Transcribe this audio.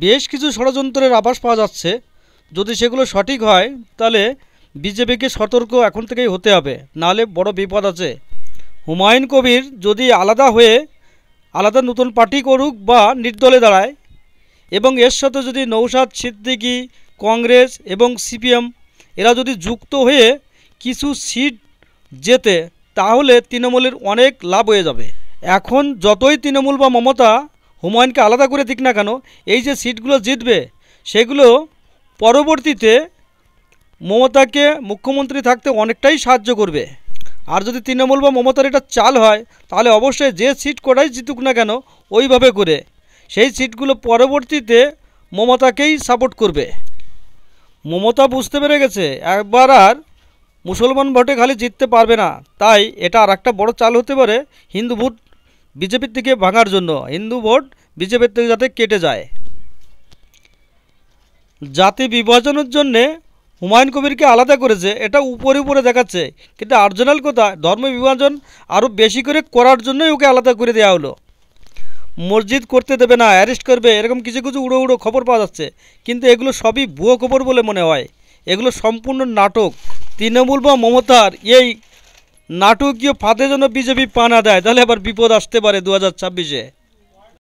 বেশ কিছু ষড়যন্ত্রের আভাস পাওয়া যাচ্ছে। যদি সেগুলো সঠিক হয় তাহলে বিজেপিকে সতর্ক এখন থেকেই হতে হবে, নাহলে বড় বিপদ আছে। হুমায়ুন কবির যদি আলাদা নতুন পার্টি করুক বা নির্দলে দাঁড়ায়, এবং এর সাথে যদি নৌশাদ সিদ্দিকী, কংগ্রেস এবং সিপিএম এরা যদি যুক্ত হয়ে কিছু সিট জেতে, তাহলে তৃণমূলের অনেক লাভ হয়ে যাবে। এখন যতই তৃণমূল বা মমতা হুমায়ুনকে আলাদা করে দিক না কেন, এই যে সিটগুলো জিতবে সেগুলো পরবর্তীতে মমতাকে মুখ্যমন্ত্রী থাকতে অনেকটাই সাহায্য করবে। আর যদি তৃণমূল বা মমতার এটা চাল হয়, তাহলে অবশ্যই যে সিট কটাই জিতুক না কেন ওইভাবে করে সেই সিটগুলো পরবর্তীতে মমতাকেই সাপোর্ট করবে। মমতা বুঝতে পেরে গেছে একবার আর মুসলমান ভোটে খালি জিততে পারবে না, তাই এটা আর একটা বড় চাল হতে পারে হিন্দু ভোট বিজেপির থেকে ভাঙার জন্য, হিন্দু ভোট বিজেপির থেকে যাতে কেটে যায়। জাতি বিভাজনের জন্যে হুমায়ুন কবিরকে আলাদা করেছে, এটা উপরে উপরে দেখাচ্ছে, কিন্তু অরিজিনাল কথা ধর্ম বিভাজন আরও বেশি করে করার জন্যই ওকে আলাদা করে দেওয়া হলো। মসজিদ করতে দেবে না, অ্যারেস্ট করবে, এরকম কিছু কিছু উড়ো উড়ো খবর পাওয়া যাচ্ছে, কিন্তু এগুলো সবই ভুয়ো খবর বলে মনে হয়। এগুলো সম্পূর্ণ নাটক। তৃণমূল বা মমতার এই নাটকীয় ফাঁদে যেন বিজেপি পা না দেয়, তাহলে আবার বিপদ আসতে পারে 2026-এ।